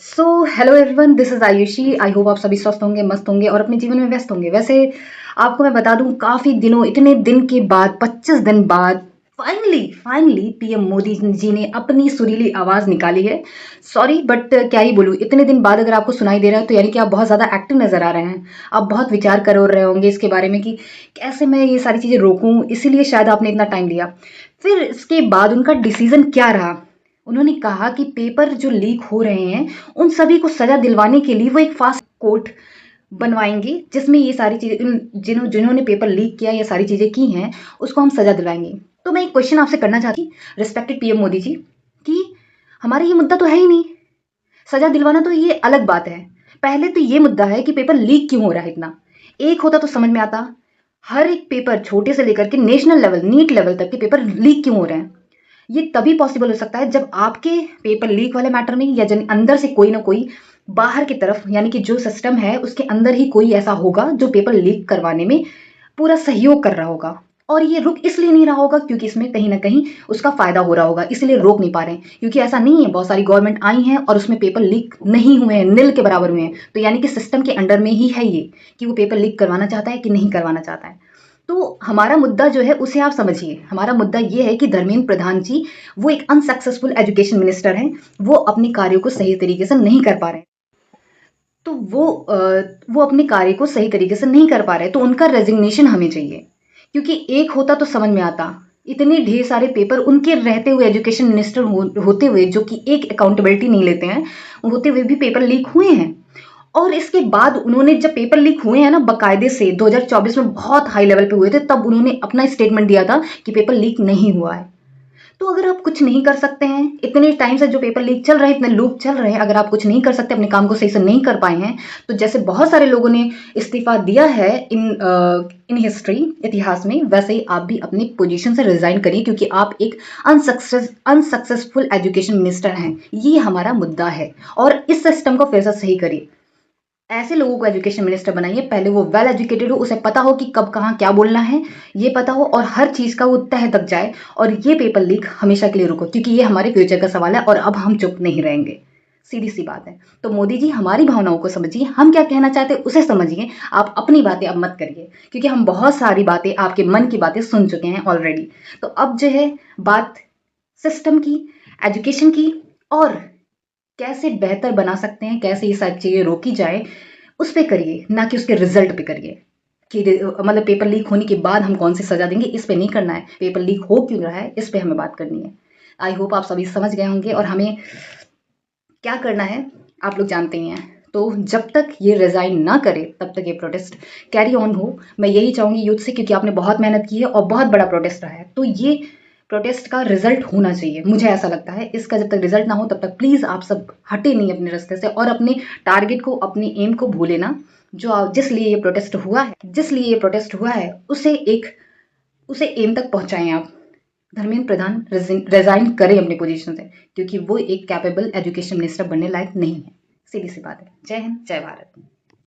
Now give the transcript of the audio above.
So hello everyone, this is Ayushi. I hope आप सभी स्वस्थ होंगे, मस्त होंगे और अपने जीवन में व्यस्त होंगे। वैसे आपको मैं बता दूं, काफी दिनों, इतने दिन के बाद, 25 दिन बाद finally finally PM Modi ji ने अपनी सुरीली आवाज निकाली है। सॉरी बट क्या ही बोलूं, इतने दिन बाद अगर आपको सुनाई दे रहा है तो यानी कि आप बहुत ज्यादा एक्टिव नजर आ रहे हैं। आप बहुत विचार कर रहे होंगे इसके बारे में कि कैसे मैं ये सारी चीजें रोकूं, इसीलिए शायद आपने इतना टाइम लिया। फिर इसके बाद उनका डिसीजन क्या रहा? उन्होंने कहा कि पेपर जो लीक हो रहे हैं उन सभी को सजा दिलवाने के लिए वो एक फास्ट कोर्ट बनवाएंगे, जिसमें ये सारी चीजें, जिन्होंने पेपर लीक किया, ये सारी चीजें की हैं, उसको हम सजा दिलवाएंगे। तो मैं एक क्वेश्चन आपसे करना चाहती हूँ, रिस्पेक्टेड पीएम मोदी जी, कि हमारा ये मुद्दा तो है ही नहीं। सजा दिलवाना तो ये अलग बात है। पहले तो ये मुद्दा है कि पेपर लीक क्यों हो रहा है इतना। एक होता तो समझ में आता। हर एक पेपर, छोटे से लेकर के नेशनल लेवल, नीट लेवल तक के पेपर लीक क्यों हो रहे हैं? ये तभी पॉसिबल हो सकता है जब आपके पेपर लीक वाले मैटर में या जन अंदर से कोई ना कोई बाहर की तरफ, यानी कि जो सिस्टम है उसके अंदर ही कोई ऐसा होगा जो पेपर लीक करवाने में पूरा सहयोग कर रहा होगा। और ये रुक इसलिए नहीं रहा होगा क्योंकि इसमें कहीं ना कहीं उसका फायदा हो रहा होगा, इसलिए रोक नहीं पा रहे हैं। क्योंकि ऐसा नहीं है, बहुत सारी गवर्नमेंट आई हैं और उसमें पेपर लीक नहीं हुए हैं, नील के बराबर हुए हैं। तो यानी कि सिस्टम के अंडर में ही है ये, कि वो पेपर लीक करवाना चाहता है कि नहीं करवाना चाहता है। तो हमारा मुद्दा जो है उसे आप समझिए। हमारा मुद्दा ये है कि धर्मेंद्र प्रधान जी, वो एक अनसक्सेसफुल एजुकेशन मिनिस्टर हैं। वो अपने कार्यों को सही तरीके से नहीं कर पा रहे हैं। तो वो अपने कार्य को सही तरीके से नहीं कर पा रहे, तो उनका रेजिग्नेशन हमें चाहिए। क्योंकि एक होता तो समझ में आता, इतने ढेर सारे पेपर उनके रहते हुए, एजुकेशन मिनिस्टर होते हुए, जो कि एक अकाउंटेबिलिटी नहीं लेते हैं, होते हुए भी पेपर लीक हुए हैं। और इसके बाद उन्होंने, जब पेपर लीक हुए हैं ना बकायदे से, 2024 में बहुत हाई लेवल पे हुए थे, तब उन्होंने अपना स्टेटमेंट दिया था कि पेपर लीक नहीं हुआ है। तो अगर आप कुछ नहीं कर सकते हैं, इतने टाइम से जो पेपर लीक चल रहे हैं, इतने लोग चल रहे हैं, अगर आप कुछ नहीं कर सकते, अपने काम को सही से नहीं कर पाए हैं, तो जैसे बहुत सारे लोगों ने इस्तीफा दिया है इन हिस्ट्री, इतिहास में, वैसे ही आप भी अपनी पोजीशन से रिजाइन करिए। क्योंकि आप एक अनसक्सेसफुल एजुकेशन मिनिस्टर हैं। ये हमारा मुद्दा है। और इस सिस्टम को फिर से सही करिए। ऐसे लोगों को एजुकेशन मिनिस्टर बनाइए, पहले वो वेल एजुकेटेड हो, उसे पता हो कि कब कहाँ क्या बोलना है, ये पता हो, और हर चीज का वो तह तक जाए। और ये पेपर लीक हमेशा के लिए रुको, क्योंकि ये हमारे फ्यूचर का सवाल है और अब हम चुप नहीं रहेंगे। सीधी सी बात है। तो मोदी जी, हमारी भावनाओं को समझिए, हम क्या कहना चाहते हैं उसे समझिए। आप अपनी बातें अब मत करिए, क्योंकि हम बहुत सारी बातें, आपके मन की बातें सुन चुके हैं ऑलरेडी। तो अब जो है बात सिस्टम की, एजुकेशन की, और कैसे बेहतर बना सकते हैं, कैसे ये सारी चीजें रोकी जाए, उस पे करिए, ना कि उसके रिजल्ट पे करिए। कि मतलब पेपर लीक होने के बाद हम कौन सी सजा देंगे, इस पे नहीं करना है। पेपर लीक हो क्यों रहा है, इस पे हमें बात करनी है। आई होप आप सभी समझ गए होंगे, और हमें क्या करना है आप लोग जानते ही हैं। तो जब तक ये रिजाइन ना करे, तब तक ये प्रोटेस्ट कैरी ऑन हो। मैं यही चाहूंगी यूथ से, क्योंकि आपने बहुत मेहनत की है और बहुत बड़ा प्रोटेस्ट रहा है। तो ये प्रोटेस्ट का रिजल्ट होना चाहिए, मुझे ऐसा लगता है। इसका जब तक रिजल्ट ना हो, तब तक प्लीज आप सब हटे नहीं अपने रास्ते से, और अपने टारगेट को, अपने एम को भूले ना। जिस लिए ये प्रोटेस्ट हुआ है, उसे एम तक पहुंचाएं आप। धर्मेंद्र प्रधान रिजाइन करें अपनी पोजीशन से, क्योंकि वो एक कैपेबल एजुकेशन मिनिस्टर बनने लायक नहीं है। सीधी सी बात है। जय हिंद, जय भारत।